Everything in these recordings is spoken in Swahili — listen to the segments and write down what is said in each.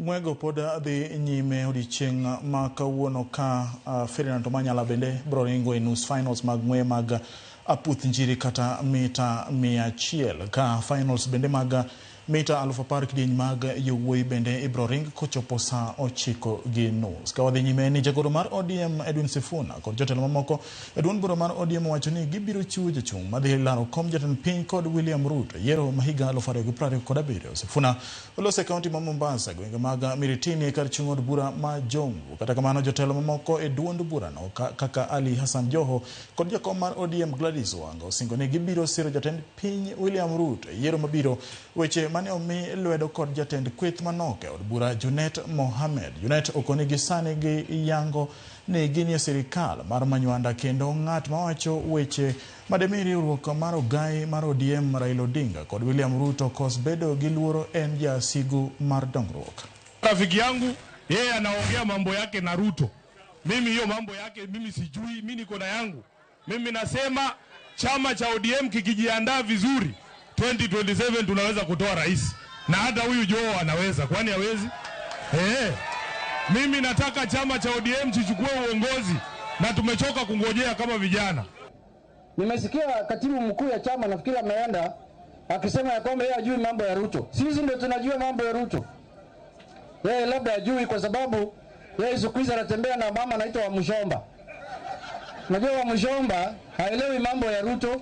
Ngwego poda dhi nyime odiochieng' ma kawuono ka Ferdinand Omanyala bende bro ringo e nus finals mag ng'we mag aputh njiri kata mita 100 ka finals bende mag mita 1000 kidieny mag yowuoyi bende ibro ring kochopo saa 9:30. Ka wadhi nyime ni jagoro mar ODM Edwin Sifuna kod jotelo mamoko e duond bura mar ODM wacho ni gibiro chiwo jochung' madhi laro kom jatend piny kod William Ruto yiero mahiga 2027. Sifuna olose kaunti ma Mombasa gwenge mag Miritini kar chung' od bura ma Jomvu. Kata kamano jotelo mamoko e duond bura no kaka Ali Hassan Joho kod jakom mar ODM Gladys Wanga osingo ni gibiro siro jatend piny William Ruto yiero mabiro. Weche mane omi lwedo kod jatend kweth manoke od bura Junet Mohamed. Junet okoni gi sani gi yango ni ginie sirikal mar manywanda kendo ng'at mawacho weche mademi riwruok mar ogai mar ODM Raila Odinga kod William Ruto kos bedo gi luoro en jasigu mar dongruok. Rafiki yangu yeye anaongea mambo yake na Ruto. Mimi hiyo mambo yake mimi sijui, mimi niko na yangu. Mimi nasema chama cha ODM kikijiandaa vizuri 2027 tunaweza kutoa rais. Na hata huyu Joho anaweza, kwani hawezi? Mimi nataka chama cha ODM chichukue uongozi na tumechoka kungojea kama vijana. Nimesikia katibu mkuu ya chama nafikiri ameenda akisema ya kwamba yeye ajui mambo ya Ruto. Sisi ndio tunajua mambo ya Ruto. Yeye labda ajui kwa sababu yeye siku hizi anatembea na mama anaitwa wa Mshomba. Unajua wa Mshomba haelewi mambo ya Ruto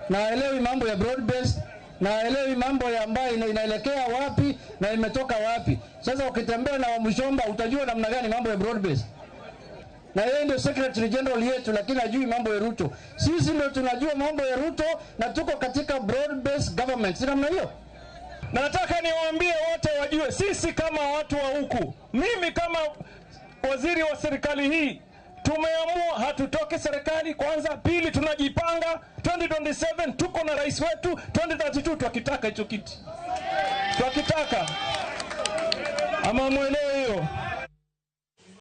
na haelewi mambo ya broad based na haelewi mambo ya ambayo inaelekea wapi na imetoka wapi. Sasa ukitembea na wa Mshomba utajua namna gani mambo ya broad based. Na yeye ndio secretary general yetu lakini hajui mambo ya Ruto. Sisi ndio tunajua mambo ya Ruto na tuko katika broad based government. Si namna hiyo? Na nataka niwaambie wote wajue sisi kama watu wa huku, mimi kama waziri wa serikali hii tumeamua hatutoke serikali kwanza, pili tunajipanga 2027 tuko na rais wetu 2032 tukitaka hicho kiti. Tukitaka ama muelewe hiyo.